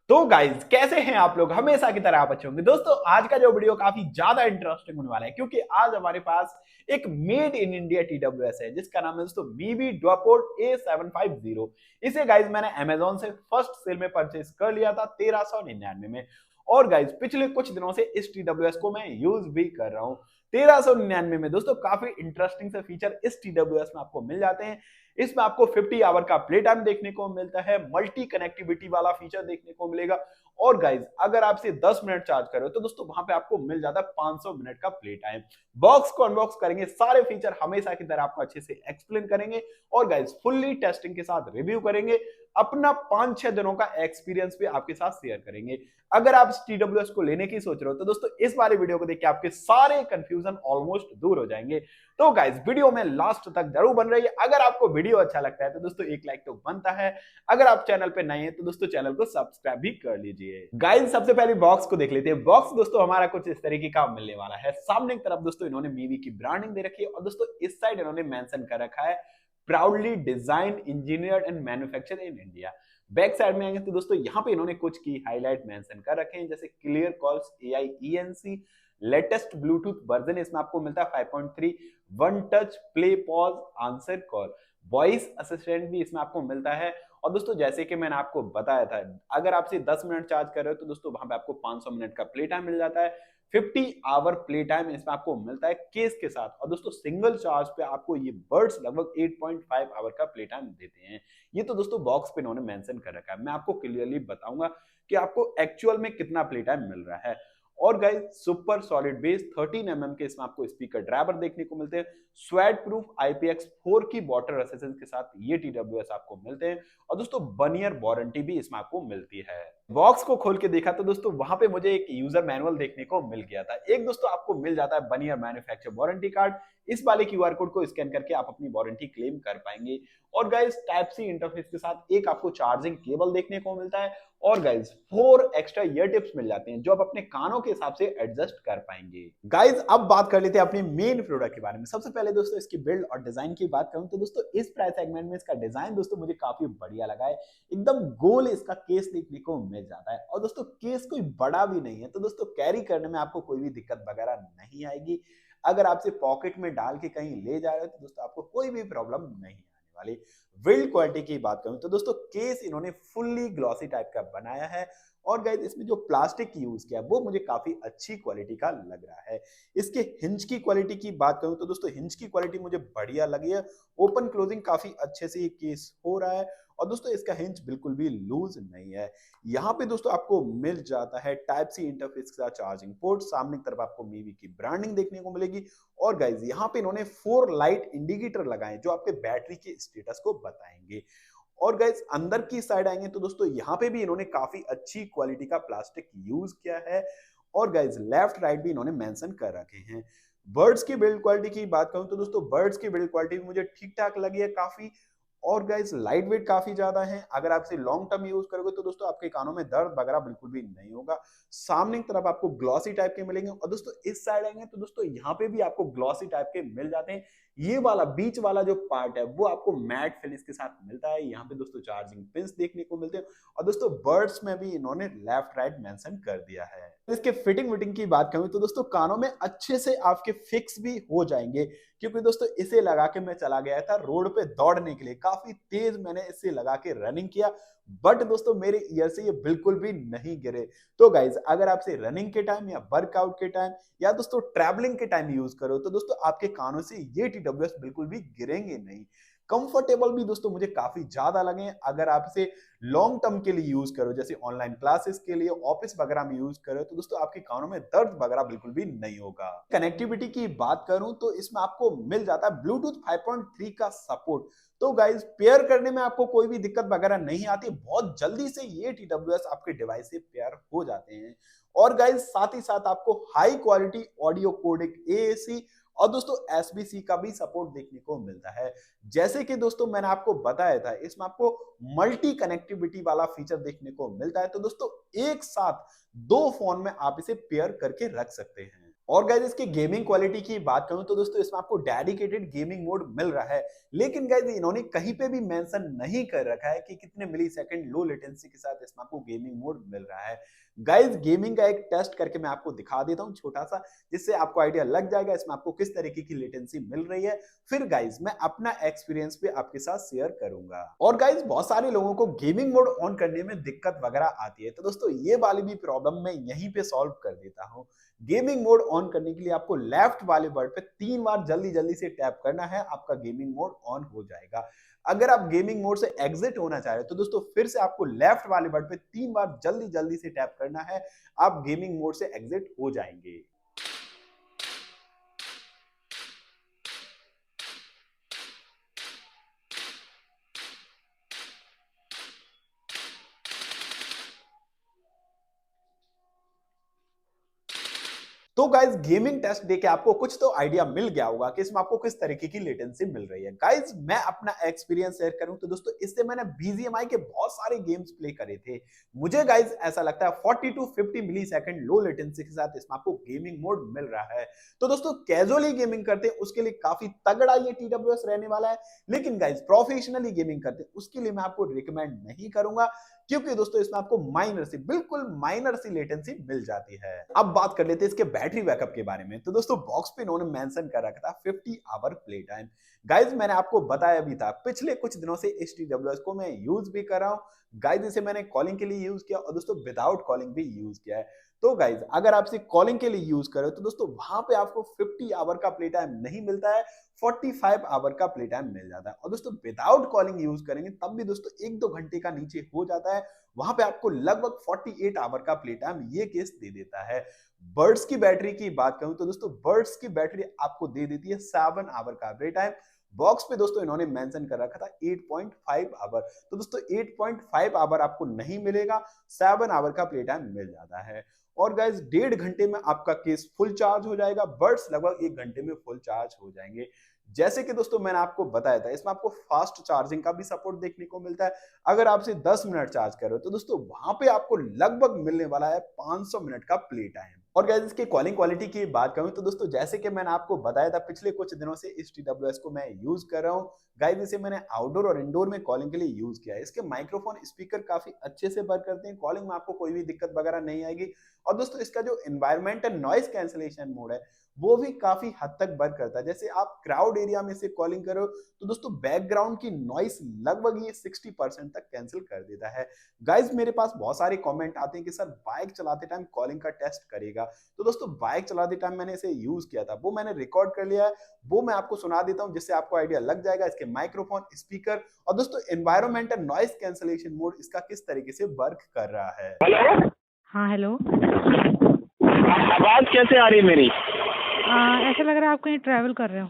तो गाइज कैसे हैं आप लोग। हमेशा की तरह आप अच्छे होंगे। दोस्तों आज का जो वीडियो काफी ज्यादा इंटरेस्टिंग होने वाला है क्योंकि आज हमारे पास एक मेड इन इंडिया TWS है जिसका नाम है दोस्तों मीवी ड्वापोर्ट A750। इसे गाइज मैंने अमेजोन से फर्स्ट सेल में परचेज कर लिया था 1399 में। और गाइज पिछले कुछ दिनों से इस TWS को मैं यूज भी कर रहा हूँ। 1399 में दोस्तों काफी इंटरेस्टिंग से फीचर इस TWS में आपको मिल जाते हैं। इसमें आपको 50 आवर का प्ले टाइम देखने को मिलता है, मल्टी कनेक्टिविटी वाला फीचर देखने को मिलेगा। और गाइज अगर आप इसे 10 मिनट चार्ज करो तो दोस्तों वहां पे आपको मिल जाता है 500 मिनट का प्ले टाइम। बॉक्स को अनबॉक्स करेंगे, सारे फीचर हमेशा की तरह आपको अच्छे से एक्सप्लेन करेंगे और गाइज फुल्ली टेस्टिंग के साथ रिव्यू करेंगे। अपना 5-6 दिनों का एक्सपीरियंस भी आपके साथ शेयर करेंगे। अगर आप इस TWS को लेने की सोच रहे हो तो दोस्तों इस वाले वीडियो को देख के आपके सारे कंफ्यूजन ऑलमोस्ट दूर हो जाएंगे। तो गाइज वीडियो में लास्ट तक जरूर बन रही है। अगर आपको वीडियो अच्छा लगता है तो दोस्तों एक लाइक तो बनता है। अगर आप चैनल पे नए हैं तो दोस्तों चैनल को सब्सक्राइब भी कर लीजिए। गाइज सबसे पहले बॉक्स को देख लेते हैं। बॉक्स दोस्तों हमारा कुछ इस तरीके का मिलने वाला है। सामने की तरफ दोस्तों इन्होंने मीवी की ब्रांडिंग दे रखी है और दोस्तों इस साइड इन्होंने मेंशन कर रखा है proudly design engineered and manufacture in India. Back side में आएंगे तो दोस्तों यहाँ पे इन्होंने कुछ की हाईलाइट मेंशन कर रखे हैं जैसे clear calls AI ENC, latest Bluetooth version इसमें आपको मिलता है 5.3, one touch play pause answer call, voice assistant भी इसमें आपको मिलता है। और दोस्तों जैसे कि मैंने आपको बताया था अगर आप इसे 10 मिनट चार्ज कर रहे हो तो दोस्तों वहां पे आपको 500 मिनट का प्ले टाइम मिल जाता है। 50 आवर प्ले टाइम इसमें आपको मिलता है केस के साथ। और दोस्तों सिंगल चार्ज पे आपको ये बर्ड्स लगभग 8.5 आवर का प्ले टाइम देते हैं। ये तो दोस्तों बॉक्स पे इन्होंने मेंशन कर रखा है। मैं आपको क्लियरली बताऊंगा कि आपको एक्चुअल में कितना प्ले टाइम मिल रहा है। और गाइस सुपर सॉलिड बेस 13 के इसमें आपको स्पीकर ड्राइवर देखने को मिलते हैं। स्वेट प्रूफ IPX4 की वाटर रेसिस्टेंस के साथ ये TWS आपको मिलते हैं। और दोस्तों 1 ईयर वारंटी भी इसमें आपको मिलती है। बॉक्स को खोल के देखा तो दोस्तों वहां पे मुझे एक यूजर मैनुअल देखने को मिल गया था। एक दोस्तों आपको मिल जाता है 1 ईयर मैन्युफैक्चर वारंटी कार्ड। इस वाले QR कोड को स्कैन करके आप अपनी वारंटी क्लेम कर पाएंगे। और गाइस टाइप सी इंटरफेस के साथ एक आपको चार्जिंग केबल देखने को मिलता है। और गाइज 4 एक्स्ट्रा ईयर टिप्स मिल जाते हैं जो आप अपने कानों के हिसाब से एडजस्ट कर पाएंगे। गाइज अब बात कर लेते हैं अपने मेन प्रोडक्ट के बारे में। सबसे पहले दोस्तों इसकी बिल्ड और डिजाइन की बात करूं तो दोस्तों इस प्राइस सेगमेंट में इसका डिजाइन दोस्तों मुझे काफी बढ़िया लगा है। एकदम गोल इसका केस देखने को मिल जाता है और दोस्तों केस कोई बड़ा भी नहीं है तो दोस्तों कैरी करने में आपको कोई भी दिक्कत वगैरह नहीं आएगी। अगर आप इसे पॉकेट में डाल के कहीं ले जा रहे हो तो दोस्तों आपको कोई भी प्रॉब्लम नहीं आने वाली। बिल्ड क्वालिटी की बात करूं तो दोस्तों केस इन्होंने फुल्ली ग्लॉसी टाइप का बनाया है। और गाइस इसमें जो प्लास्टिक यूज किया वो मुझे काफी अच्छी क्वालिटी का लग रहा है। इसके हिंज की क्वालिटी की बात करूं तो दोस्तों हिंज की क्वालिटी मुझे बढ़िया लगी है। ओपन क्लोजिंग काफी अच्छे से ये केस हो रहा है। और दोस्तों इसका हिंज बिल्कुल भी लूज नहीं है। यहाँ पे दोस्तों आपको मिल जाता है टाइप सी इंटरफेस के साथ चार्जिंग पोर्ट। सामने की तरफ आपको मीवी की ब्रांडिंग देखने को मिलेगी। और गाइज यहाँ पे इन्होंने 4 लाइट इंडिकेटर लगाए जो आपके बैटरी के स्टेटस को बताएंगे। और गाइज अंदर की साइड आएंगे तो दोस्तों यहाँ पे भी इन्होंने काफी अच्छी क्वालिटी का प्लास्टिक यूज किया है। और गाइज लेफ्ट राइट भी इन्होंने मेंशन कर रखे हैं। बर्ड्स की बिल्ड क्वालिटी की बात करूं तो दोस्तों बर्ड्स की बिल्ड क्वालिटी भी मुझे ठीक ठाक लगी है काफी। और गाइस लाइट वेट काफी ज्यादा है। अगर आप इसे लॉन्ग टर्म यूज करोगे तो दोस्तों आपके कानों में दर्द वगैरह बिल्कुल भी नहीं होगा। सामने की तरफ आपको ग्लॉसी टाइप के मिलेंगे। और दोस्तों इस साइड आएंगे तो दोस्तों यहाँ पे भी आपको ग्लॉसी टाइप के मिल जाते हैं। ये वाला बीच वाला जो पार्ट है वो आपको मैट फिनिश के साथ मिलता है। यहाँ पे दोस्तों चार्जिंग पिंस देखने को मिलते हैं। और दोस्तों बर्ड्स में भी इन्होंने लेफ्ट राइट मेंशन कर दिया है। इसके फिटिंग विटिंग की बात करूं तो दोस्तों कानों में अच्छे से आपके फिक्स भी हो जाएंगे। क्योंकि दोस्तों इसे लगा के मैं चला गया था रोड पे दौड़ने के लिए। काफी तेज मैंने इसे लगा के रनिंग किया बट दोस्तों मेरे ईयर से ये बिल्कुल भी नहीं गिरे। तो गाइज अगर आप इसे रनिंग के टाइम या वर्कआउट के टाइम या दोस्तों ट्रैवलिंग के टाइम यूज करो तो दोस्तों आपके कानों से ये TWS बिल्कुल भी गिरेंगे नहीं। कंफर्टेबल भी दोस्तों मुझे काफी ज्यादा लगे। अगर आप इसे लॉन्ग टर्म के लिए यूज करो जैसे ऑनलाइन क्लासेस के लिए ऑफिस वगैरह में यूज करो तो दोस्तों आपके कानों में दर्द वगैरह बिल्कुल भी नहीं होगा। कनेक्टिविटी की बात करूं तो इसमें आपको मिल जाता है ब्लूटूथ 5.3 का सपोर्ट। तो गाइज पेयर करने में आपको कोई भी दिक्कत वगैरह नहीं आती। बहुत जल्दी से ये TWS आपके डिवाइस से पेयर हो जाते हैं। और गाइज साथ ही साथ आपको high quality audio codec AAC और दोस्तों SBC का भी सपोर्ट देखने को मिलता है। जैसे कि दोस्तों मैंने आपको बताया था इसमें आपको मल्टी कनेक्टिविटी वाला फीचर देखने को मिलता है। तो दोस्तों एक साथ 2 फोन में आप इसे पेयर करके रख सकते हैं। और गाइज इसकी गेमिंग क्वालिटी की बात करूं तो दोस्तों इसमें आपको डेडिकेटेड गेमिंग मोड मिल रहा है, लेकिन गाइज इन्होंने कहीं पे भी मेंशन नहीं कर रखा है कि कितने मिली सेकंड लो लेटेंसी के साथ इसमें आपको गेमिंग मोड मिल रहा है। गाइज गेमिंग का एक टेस्ट करके मैं आपको दिखा देता हूं छोटा सा, जिससे आपको आइडिया लग जाएगा इसमें आपको किस तरीके की लेटेंसी मिल रही है। फिर गाइज मैं अपना एक्सपीरियंस भी आपके साथ शेयर करूंगा। और गाइज बहुत सारे लोगों को गेमिंग मोड ऑन करने में दिक्कत वगैरह आती है, तो दोस्तों ये वाली भी प्रॉब्लम मैं यहीं पे सॉल्व कर देता हूं। गेमिंग मोड ऑन करने के लिए आपको लेफ्ट वाले बटन पे 3 बार जल्दी जल्दी से टैप करना है, आपका गेमिंग मोड ऑन हो जाएगा। अगर आप गेमिंग मोड से एग्जिट होना चाह रहे हो तो दोस्तों फिर से आपको लेफ्ट वाले बटन पे 3 बार जल्दी जल्दी से टैप करना है, आप गेमिंग मोड से एग्जिट हो जाएंगे। तो गाइज गेमिंग टेस्ट देके आपको कुछ तो आइडिया मिल गया होगा कि इसमें आपको किस तरीके की लेटेंसी मिल रही है। गाइज मैं अपना एक्सपीरियंस शेयर करूं तो दोस्तों इससे मैंने बीजीएमआई के बहुत सारे गेम्स प्ले करे थे। मुझे गाइज ऐसा लगता है 40 to 50 millisecond low latency के साथ इसमें आपको गेमिंग मोड मिल रहा है। तो दोस्तों कैजुअली गेमिंग करते हैं उसके लिए काफी तगड़ा ये टीडब्ल्यूएस रहने वाला है, लेकिन गाइज प्रोफेशनली गेमिंग करते हैं उसके लिए मैं आपको रिकमेंड नहीं करूंगा, क्योंकि दोस्तों इसमें आपको बिल्कुल माइनर सी लेटेंसी मिल जाती है। अब बात कर लेते हैं इसके बैटरी बैकअप के बारे में। तो दोस्तों बॉक्स पे इन्होंने मेंशन कर रखा था 50 आवर प्ले टाइम। गाइज मैंने आपको बताया भी था पिछले कुछ दिनों से इस टीडब्ल्यूएस को मैं यूज भी कर रहा हूं। गाइज इसे मैंने कॉलिंग के लिए यूज किया और दोस्तों विदाउट कॉलिंग भी यूज किया है। तो गाइज अगर आप इसे कॉलिंग के लिए यूज करो तो दोस्तों वहां पे आपको 50 आवर का प्ले टाइम नहीं मिलता है, 45 आवर का प्ले टाइम मिल जाता है। और दोस्तों विदाउट कॉलिंग यूज करेंगे तब भी दोस्तों 1-2 घंटे का नीचे हो जाता है, वहां पे आपको लगभग 48 आवर का प्ले टाइम ये केस दे देता है। बर्ड्स की बैटरी की बात करूं तो दोस्तों बर्ड्स की बैटरी आपको दे देती है 7 आवर का प्ले टाइम। बॉक्स पे दोस्तों इन्होंने मेंशन कर रखा था 8.5 आवर, तो दोस्तों 8.5 आवर आपको नहीं मिलेगा, 7 आवर का प्ले टाइम मिल जाता है। और गाइज 1.5 घंटे में आपका केस फुल चार्ज हो जाएगा, बर्ड्स लगभग 1 घंटे में फुल चार्ज हो जाएंगे। जैसे कि दोस्तों मैंने आपको बताया था इसमें आपको फास्ट चार्जिंग का भी सपोर्ट देखने को मिलता है। अगर आप इसे 10 मिनट चार्ज कर रहे हो तो दोस्तों वहां पे आपको लगभग मिलने वाला है 500 मिनट का प्ले टाइम। और गाइस इसकी कॉलिंग क्वालिटी की बात करूं तो दोस्तों जैसे कि मैंने आपको बताया था पिछले कुछ दिनों से इस टीडब्ल्यूएस को मैं यूज कर रहा हूं। गाइस इसे मैंने आउटडोर और इंडोर में कॉलिंग के लिए यूज किया है। इसके माइक्रोफोन स्पीकर काफी अच्छे से वर्क करते हैं, कॉलिंग में आपको कोई भी दिक्कत वगैरह नहीं आएगी। और दोस्तों इसका जो एनवायरमेंटल नॉइस कैंसलेशन मोड है वो भी काफी हद तक वर्क करता है। जैसे आप क्राउड एरिया में से कॉलिंग करो तो दोस्तों बैकग्राउंड की नॉइस लगभग ये 60% तक कैंसिल कर देता है। गाइज मेरे पास बहुत सारे कमेंट आते हैं कि सर बाइक चलाते टाइम कॉलिंग का टेस्ट करेगा, तो दोस्तों बाइक चलाते टाइम मैंने इसे यूज किया था, वो मैंने रिकॉर्ड कर लिया है, वो मैं आपको सुना देता हूं जिससे आपको आइडिया लग जाएगा इसके माइक्रोफोन स्पीकर और दोस्तों एनवायरमेंटल नॉइस कैंसलेशन मोड इसका किस तरीके से वर्क कर रहा है। हेलो। हाँ हेलो। आवाज कैसे आ रही है मेरी? ऐसा लग रहा है आप कहीं ट्रैवल कर रहे हो।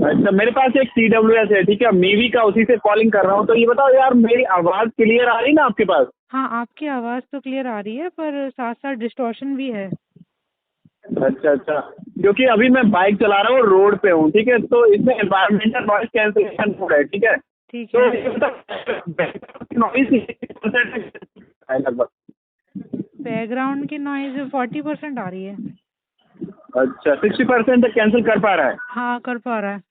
अच्छा, मेरे पास एक TWS है, ठीक है, मीवी का, उसी से कॉलिंग कर रहा हूँ। तो ये बताओ यार, मेरी आवाज क्लियर आ रही ना आपके पास? हाँ आपकी आवाज़ तो क्लियर आ रही है पर साथ साथ डिस्टॉर्शन भी है। अच्छा अच्छा, क्योंकि अभी मैं बाइक चला रहा हूँ, रोड पे हूँ, ठीक है, तो इसमें एनवायरमेंटल नॉइस कैंसलेशन मोड है, ठीक है। ठीक तो है। ये बताओ नॉइस लगभग। बैकग्राउंड की नॉइज 40% आ रही है। अच्छा, 60% तक कैंसिल कर पा रहा है? हाँ कर पा रहा है।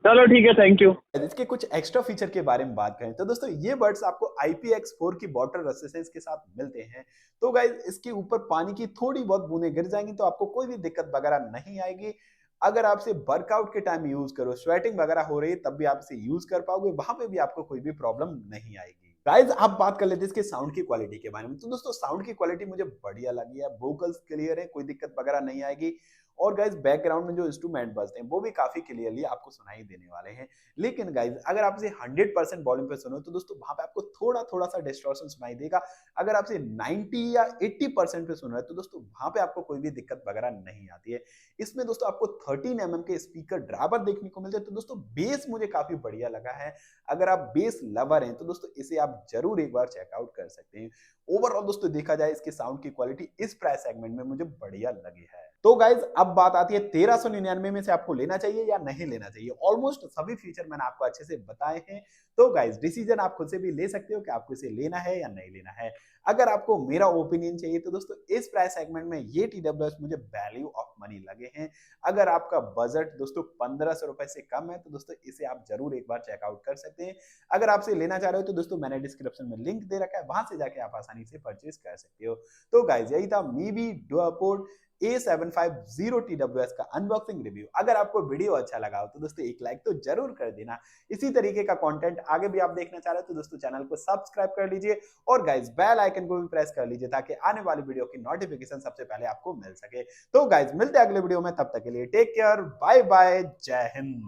चलो ठीक है, थैंक यू। इसके कुछ एक्स्ट्रा फीचर के बारे में बात करें तो दोस्तों ये बर्ड्स आपको IPX4 की वाटर रेसिस्टेंस के साथ मिलते हैं। तो गाइज इसके ऊपर पानी की थोड़ी बहुत बूंदें गिर जाएंगी तो आपको कोई भी दिक्कत वगैरह नहीं आएगी। अगर आप इसे वर्कआउट के टाइम यूज करो, स्वेटिंग वगैरह हो रही है तब भी आप इसे यूज कर पाओगे, वहां पे भी आपको कोई भी प्रॉब्लम नहीं आएगी। गाइज आप बात कर लेते हैं इसके साउंड की क्वालिटी के बारे में। तो दोस्तों साउंड की क्वालिटी मुझे बढ़िया लगी है, वोकल्स क्लियर है, कोई दिक्कत वगैरह नहीं आएगी। और गाइज बैकग्राउंड में जो इंस्ट्रूमेंट बजते हैं वो भी काफी क्लियरली आपको सुनाई देने वाले हैं। लेकिन गाइज अगर आप इसे 100% वॉल्यूम पे सुनो तो दोस्तों वहां पे आपको थोड़ा थोड़ा सा डिस्टॉर्शन सुनाई देगा। अगर आप इसे 90 या 80% पे सुन रहे हैं तो दोस्तों वहां पे आपको कोई भी दिक्कत वगैरह नहीं आती है। इसमें दोस्तों आपको 13 mm के स्पीकर ड्राइवर देखने को मिलते हैं। तो दोस्तों बेस मुझे काफी बढ़िया लगा है। अगर आप बेस लवर हैं तो दोस्तों इसे आप जरूर एक बार चेकआउट कर सकते हैं। ओवरऑल दोस्तों देखा जाए इसके साउंड की क्वालिटी इस प्राइस सेगमेंट में मुझे बढ़िया लगी है। तो गाइज अब बात आती है 1399 में से आपको लेना चाहिए या नहीं लेना चाहिए। ऑलमोस्ट सभी फीचर मैंने आपको अच्छे से बताए हैं, तो गाइज डिसीजन आप खुद से भी ले सकते हो कि आपको इसे लेना है या नहीं लेना है। अगर आपको मेरा ओपिनियन चाहिए तो दोस्तों इस प्राइस सेगमेंट में ये TWS मुझे वैल्यू ऑफ मनी लगे हैं। अगर आपका बजट दोस्तों 1500 रुपए से कम है तो दोस्तों इसे आप जरूर एक बार चेकआउट कर सकते हैं। अगर आपसे लेना चाह रहे हो तो दोस्तों मैंने डिस्क्रिप्शन में लिंक दे रखा है, वहां से जाके आप आसानी से परचेज कर सकते हो। तो गाइज यही था मीबी डुआपोर्ट A750 TWS का अनबॉक्सिंग रिव्यू। अगर आपको वीडियो अच्छा लगा हो तो दोस्तों एक लाइक तो जरूर कर देना। इसी तरीके का कंटेंट आगे भी आप देखना चाह रहे हो तो दोस्तों चैनल को सब्सक्राइब कर लीजिए और गाइज बेल आइकन को भी प्रेस कर लीजिए ताकि आने वाली वीडियो की नोटिफिकेशन सबसे पहले आपको मिल सके। तो गाइज मिलते हैं अगले वीडियो में, तब तक के लिए टेक केयर, बाय बाय, जय हिंद।